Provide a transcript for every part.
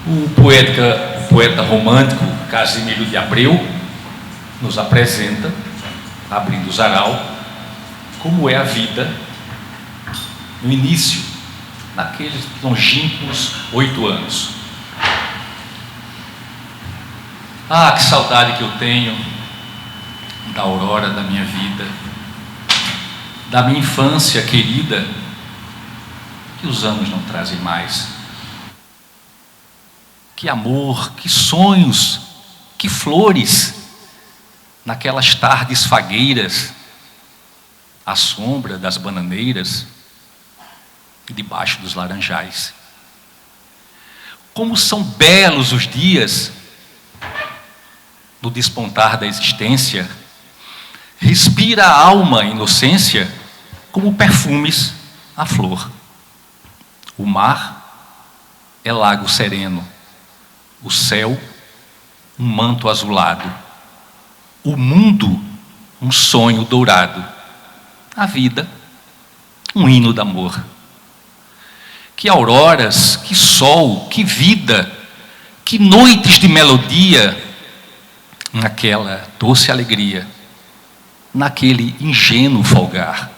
O poeta romântico Casimiro de Abreu nos apresenta, abrindo o Zaral, como é a vida no início, naqueles longínquos 8 anos. Ah, que saudade que eu tenho da aurora da minha vida, da minha infância querida, que os anos não trazem mais. Que amor, que sonhos, que flores, naquelas tardes fagueiras, à sombra das bananeiras e debaixo dos laranjais. Como são belos os dias no despontar da existência. Respira a alma a inocência como perfumes a flor. O mar é lago sereno, o céu um manto azulado, o mundo um sonho dourado, a vida um hino de amor. Que auroras, que sol, que vida, que noites de melodia, naquela doce alegria, naquele ingênuo folgar.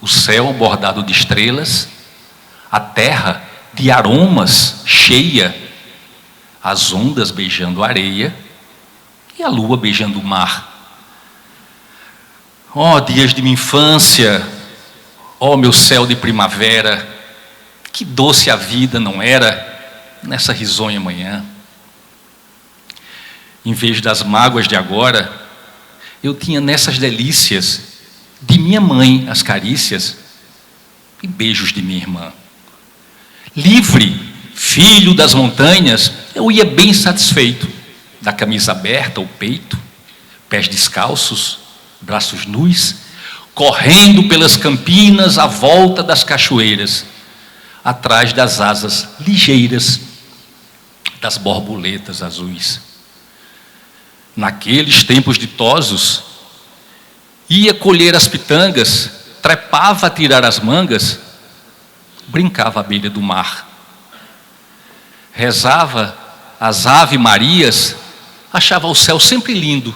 O céu bordado de estrelas, a terra de aromas cheia, as ondas beijando a areia e a lua beijando o mar. Ó dias de minha infância, ó meu céu de primavera, que doce a vida não era nessa risonha manhã. Em vez das mágoas de agora, eu tinha nessas delícias de minha mãe as carícias e beijos de minha irmã. Livre, filho das montanhas, eu ia bem satisfeito, da camisa aberta ao peito, pés descalços, braços nus, correndo pelas campinas à volta das cachoeiras, atrás das asas ligeiras das borboletas azuis. Naqueles tempos ditosos, ia colher as pitangas, trepava a tirar as mangas, brincava à beira do mar. Rezava as ave-marias, achava o céu sempre lindo,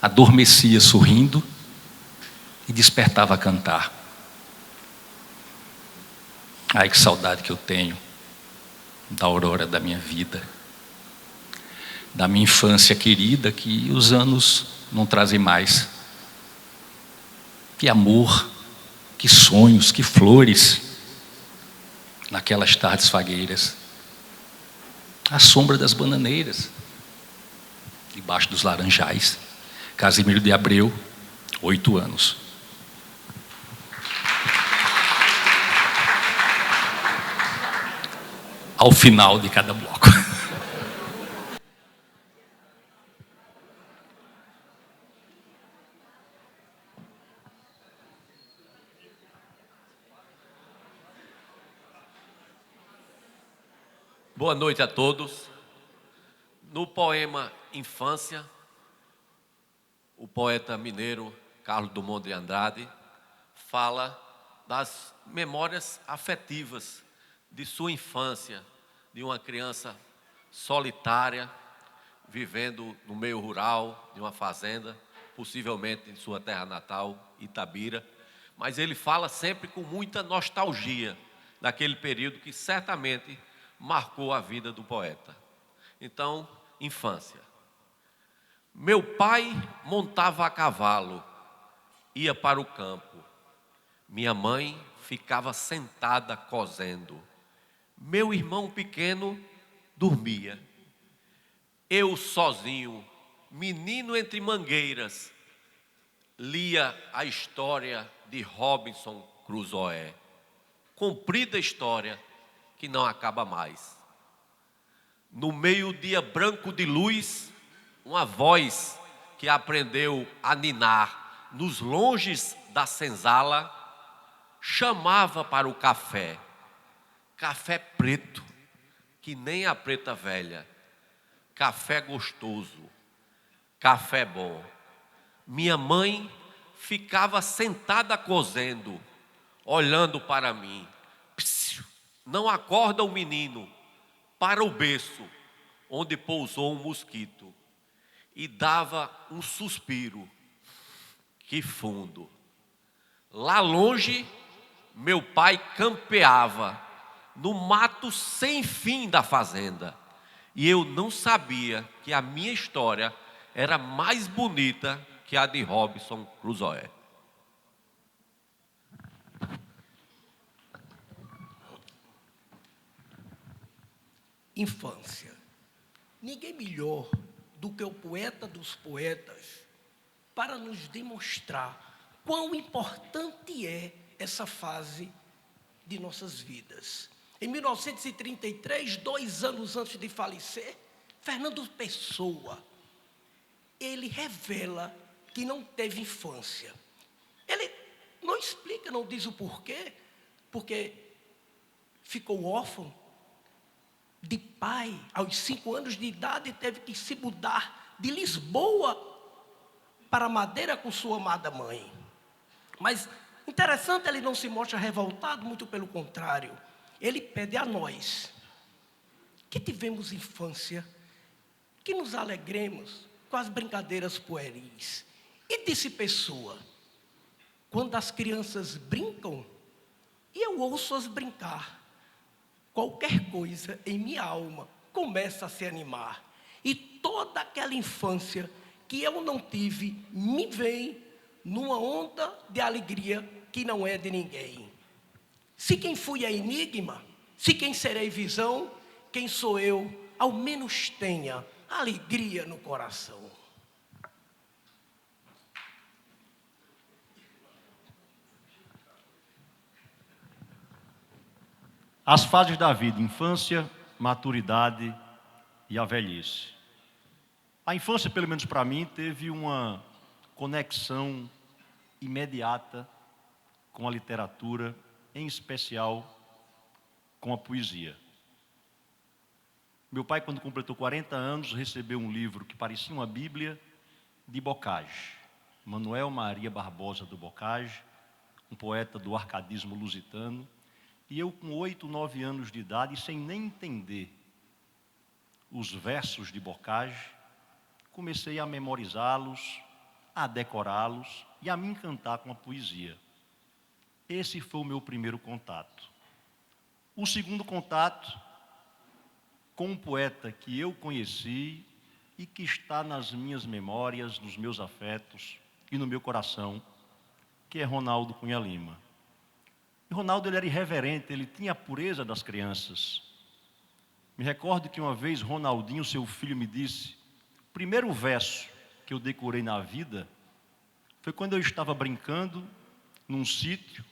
adormecia sorrindo e despertava a cantar. Ai, que saudade que eu tenho da aurora da minha vida, da minha infância querida, que os anos não trazem mais. Que amor, que sonhos, que flores, naquelas tardes fagueiras, à sombra das bananeiras, debaixo dos laranjais. Casimiro de Abreu, 8 anos. Ao final de cada bloco. Boa noite a todos. No poema Infância, o poeta mineiro Carlos Drummond de Andrade fala das memórias afetivas de sua infância, de uma criança solitária, vivendo no meio rural, de uma fazenda, possivelmente em sua terra natal, Itabira. Mas ele fala sempre com muita nostalgia daquele período que certamente marcou a vida do poeta. Então, infância. Meu pai montava a cavalo, ia para o campo. Minha mãe ficava sentada cosendo. Meu irmão pequeno dormia. Eu sozinho, menino entre mangueiras, lia a história de Robinson Crusoe. Comprida história que não acaba mais. No meio-dia branco de luz, uma voz que aprendeu a ninar nos longes da senzala chamava para o café. Café preto, que nem a preta velha. Café gostoso, café bom. Minha mãe ficava sentada cozendo, olhando para mim. Psiu, não acorda o menino, para o berço onde pousou um mosquito e dava um suspiro. Que fundo! Lá longe, meu pai campeava no mato sem fim da fazenda. E eu não sabia que a minha história era mais bonita que a de Robinson Crusoe. Infância. Ninguém melhor do que o poeta dos poetas para nos demonstrar quão importante é essa fase de nossas vidas. Em 1933, 2 anos antes de falecer, Fernando Pessoa, ele revela que não teve infância. Ele não explica, não diz o porquê, porque ficou órfão de pai aos 5 anos de idade, teve que se mudar de Lisboa para Madeira com sua amada mãe. Mas interessante, ele não se mostra revoltado, muito pelo contrário. Ele pede a nós, que tivemos infância, que nos alegremos com as brincadeiras pueris. E disse Pessoa, quando as crianças brincam, e eu ouço-as brincar, qualquer coisa em minha alma começa a se animar. E toda aquela infância que eu não tive, me vem numa onda de alegria que não é de ninguém. Se quem fui é enigma, se quem serei visão, quem sou eu, ao menos tenha alegria no coração. As fases da vida: infância, maturidade e a velhice. A infância, pelo menos para mim, teve uma conexão imediata com a literatura, em especial com a poesia. Meu pai, quando completou 40 anos, recebeu um livro que parecia uma Bíblia de Bocage. Manuel Maria Barbosa do Bocage, um poeta do arcadismo lusitano. E eu, com 8, 9 anos de idade, sem nem entender os versos de Bocage, comecei a memorizá-los, a decorá-los e a me encantar com a poesia. Esse foi o meu primeiro contato. O segundo contato com um poeta que eu conheci e que está nas minhas memórias, nos meus afetos e no meu coração, que é Ronaldo Cunha Lima. E Ronaldo, ele era irreverente, ele tinha a pureza das crianças. Me recordo que uma vez Ronaldinho, seu filho, me disse: o primeiro verso que eu decorei na vida foi quando eu estava brincando num sítio,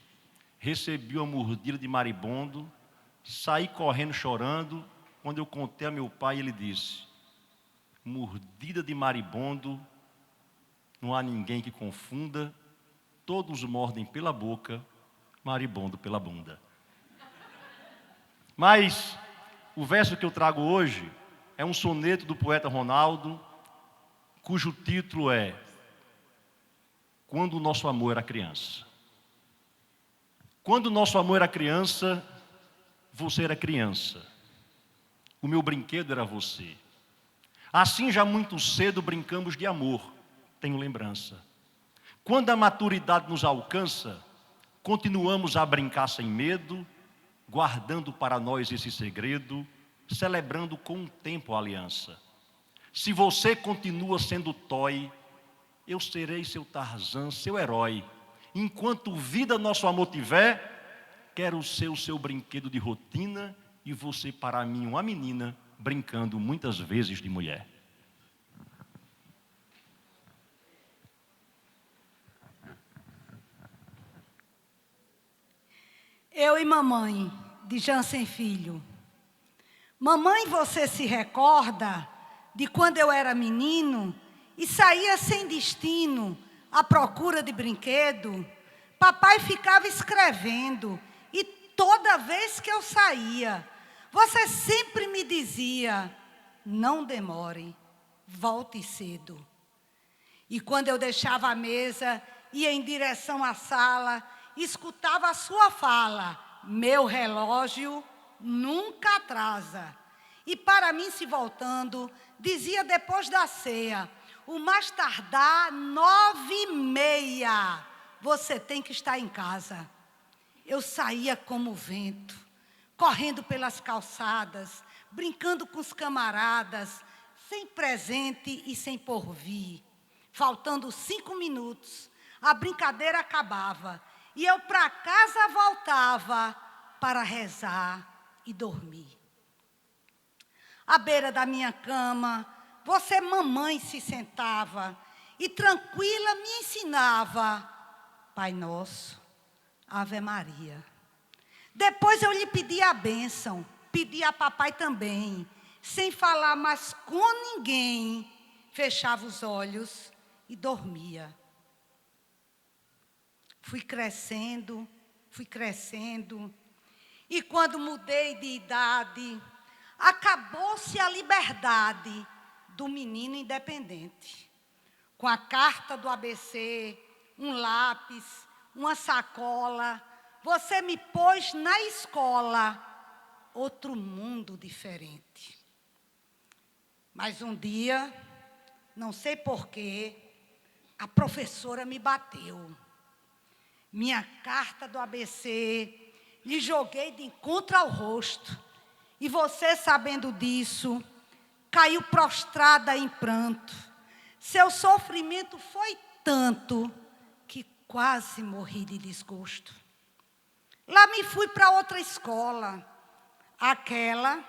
recebi uma mordida de maribondo, saí correndo chorando. Quando eu contei a meu pai, ele disse: mordida de maribondo, não há ninguém que confunda, todos mordem pela boca, maribondo pela bunda. Mas o verso que eu trago hoje é um soneto do poeta Ronaldo, cujo título é Quando o Nosso Amor Era Criança. Quando o nosso amor era criança, você era criança. O meu brinquedo era você. Assim, já muito cedo brincamos de amor, tenho lembrança. Quando a maturidade nos alcança, continuamos a brincar sem medo, guardando para nós esse segredo, celebrando com o tempo a aliança. Se você continua sendo toy, eu serei seu Tarzan, seu herói. Enquanto vida nosso amor tiver, quero ser o seu brinquedo de rotina e você para mim uma menina, brincando muitas vezes de mulher. Eu e Mamãe, de Jansen Filho. Mamãe, você se recorda de quando eu era menino e saía sem destino à procura de brinquedo? Papai ficava escrevendo e toda vez que eu saía, você sempre me dizia: não demore, volte cedo. E quando eu deixava a mesa, ia em direção à sala, escutava a sua fala: meu relógio nunca atrasa. e para mim se voltando, dizia depois da ceia: o mais tardar 9h30, você tem que estar em casa. Eu saía como vento, correndo pelas calçadas, brincando com os camaradas, sem presente e sem porvir. Faltando 5 minutos, a brincadeira acabava e eu para casa voltava para rezar e dormir. À beira da minha cama, você, mamãe, se sentava e tranquila me ensinava: Pai Nosso, Ave Maria. Depois eu lhe pedi a bênção, pedi a papai também, sem falar mais com ninguém, fechava os olhos e dormia. Fui crescendo, e quando mudei de idade, acabou-se a liberdade do menino independente. Com a carta do ABC, um lápis, uma sacola, você me pôs na escola, outro mundo diferente. Mas um dia, não sei porquê, a professora me bateu. Minha carta do ABC, lhe joguei de encontro ao rosto. E você, sabendo disso, caiu prostrada em pranto. Seu sofrimento foi tanto que quase morri de desgosto. Lá me fui para outra escola. Aquela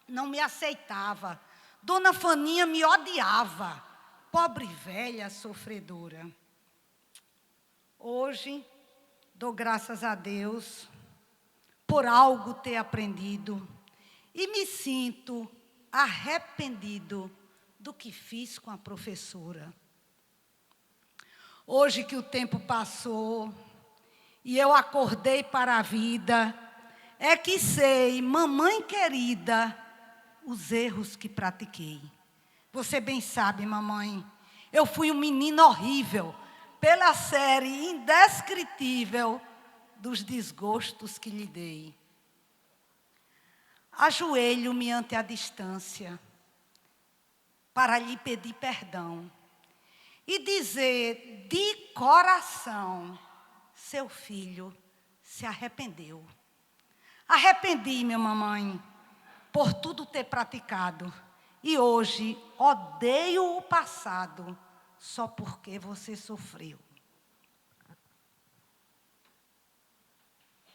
não me aceitava. Dona Faninha me odiava. Pobre velha sofredora. Hoje, dou graças a Deus por algo ter aprendido e me sinto arrependido do que fiz com a professora. Hoje que o tempo passou e eu acordei para a vida, é que sei, mamãe querida, os erros que pratiquei. Você bem sabe, mamãe, eu fui um menino horrível, pela série indescritível dos desgostos que lhe dei. Ajoelho-me ante a distância para lhe pedir perdão e dizer de coração: seu filho se arrependeu. Arrependi-me, mamãe, por tudo ter praticado e hoje odeio o passado só porque você sofreu.